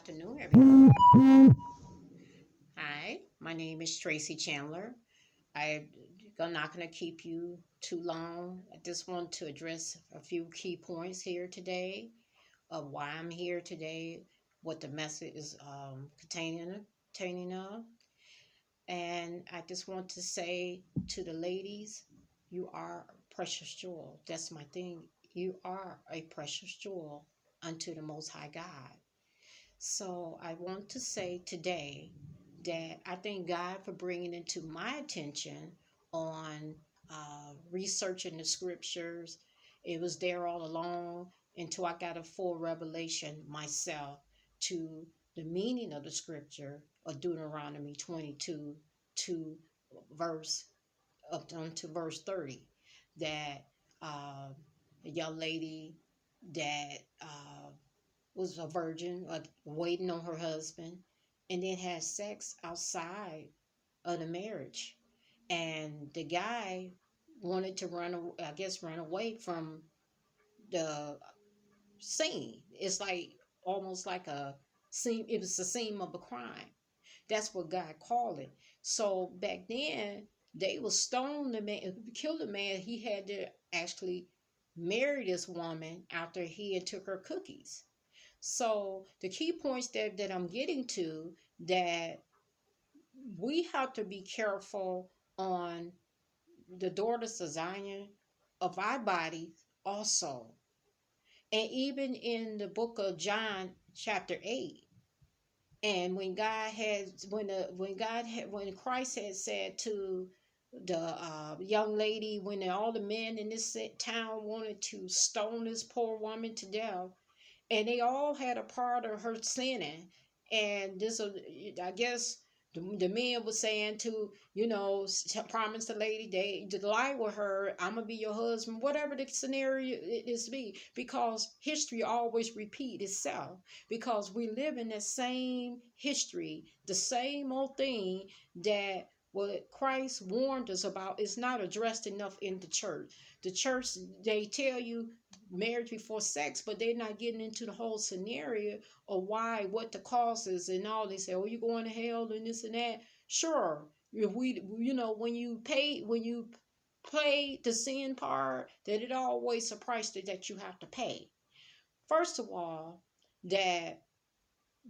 afternoon, everyone. Hi, my name is Tracy Chandler. I'm not going to keep you too long. I just want to address a few key points here today of why I'm here today, what the message is containing of. And I just want to say to the ladies, you are a precious jewel. That's my thing. You are a precious jewel unto the Most High God. So I want to say today that I thank God for bringing it to my attention on researching the scriptures. It was there all along until I got a full revelation myself to the meaning of the scripture of Deuteronomy 22 to verse up to verse 30 that uh, a young lady that was a virgin, waiting on her husband, and then had sex outside of the marriage. And the guy wanted to I guess, run away from the scene. It's like almost like a scene. It was the scene of a crime. That's what God called it. So back then, they would stone the man, kill the man. He had to actually marry this woman after he had took her cookies. So the key points that I'm getting to, that we have to be careful on the daughters of Zion, of our bodies also. And even in the book of John chapter 8, and when Christ had said to the young lady, when all the men in this town wanted to stone this poor woman to death, and they all had a part of her sinning. And this, I guess, the men were saying to, promise the lady they to lie with her, I'm gonna be your husband, whatever the scenario it is to be, because history always repeat itself, because we live in the same history, the same old thing that what Christ warned us about is not addressed enough in the church. The church, they tell you marriage before sex, but they're not getting into the whole scenario of why, what the cause is, and all. They say, "Oh, you're going to hell," and this and that. Sure, if we, when you play the sin part, that it always a price that you have to pay. First of all, that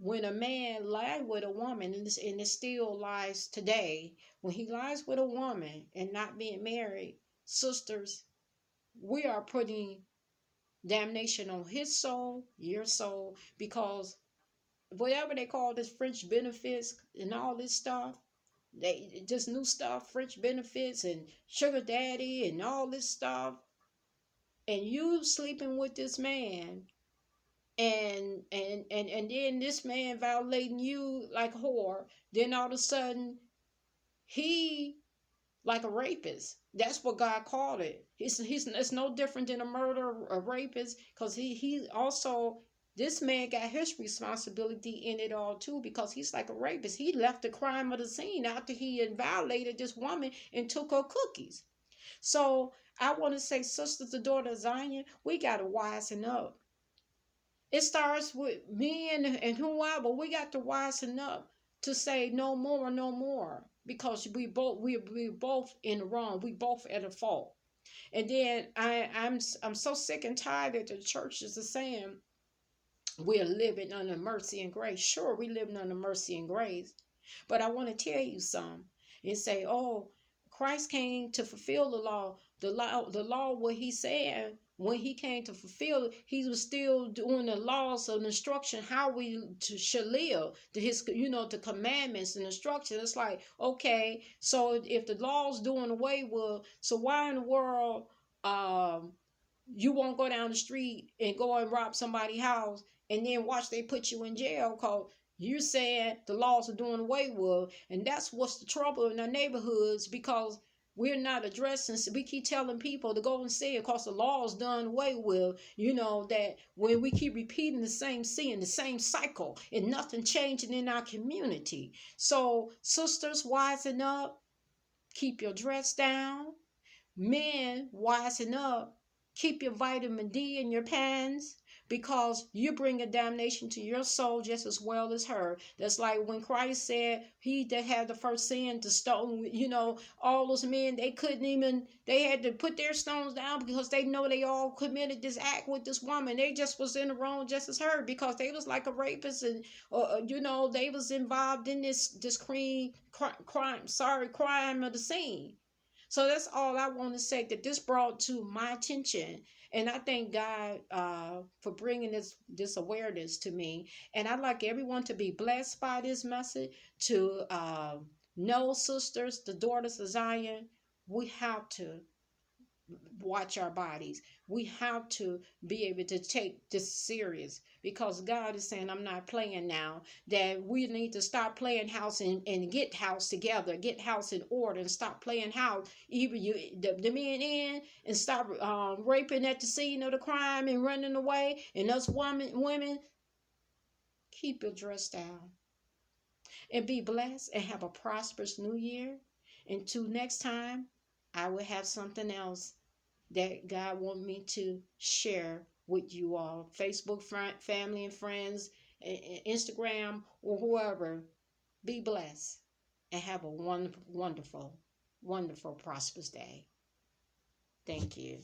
when a man lies with a woman, and it still lies today, when he lies with a woman and not being married, sisters, we are putting damnation on his soul, your soul, because whatever they call this French benefits and all this stuff, they just new stuff, French benefits and sugar daddy and all this stuff, and you sleeping with this man, and then this man violating you like a whore, then all of a sudden he like a rapist. That's what God called it. He's it's no different than a murderer, a rapist, because he also, this man got his responsibility in it all too, because he's like a rapist. He left the crime of the scene after he had violated this woman and took her cookies. So I want to say, sisters, the daughter of Zion, we gotta wisen up. It starts with me and whoever. We got to wisen up to say no more, no more, because we both in the wrong. We both at a fault. And then I'm so sick and tired that the churches are saying we're living under mercy and grace. Sure, we living under mercy and grace, but I want to tell you something and say, oh, Christ came to fulfill the law. The law, what he said when he came to fulfill, he was still doing the laws of instruction, how should live, to his, the commandments and instruction. It's like, okay, so if the law's doing away with, so why in the world, um, you won't go down the street and go and rob somebody's house and then watch they put you in jail because you're saying the laws are doing away with. And that's what's the trouble in our neighborhoods, because we're not addressing. We keep telling people to go and say it because the law is done away with. That when we keep repeating the same sin, the same cycle, and nothing changing in our community. So sisters, wisen up, keep your dress down. Men, wisen up. Keep your vitamin D in your pants. because you bring a damnation to your soul just as well as her. That's like when Christ said, he that had the first sin to stone, all those men, they couldn't even, they had to put their stones down because they know they all committed this act with this woman. They just was in the wrong just as her, because they was like a rapist, and they was involved in this crime of the scene. So that's all I want to say, that this brought to my attention. And I thank God for bringing this awareness to me. And I'd like everyone to be blessed by this message. To know, sisters, the daughters of Zion, we have to watch our bodies. We have to be able to take this serious, because God is saying, I'm not playing now. That we need to stop playing house, and get house together, get house in order, and stop playing house. Even the men in, and stop raping at the scene of the crime and running away. And us women, keep your dress down and be blessed and have a prosperous new year. Until next time, I will have something else that God want me to share with you all. Facebook, family and friends, Instagram, or whoever. Be blessed and have a wonderful, wonderful, wonderful, prosperous day. Thank you.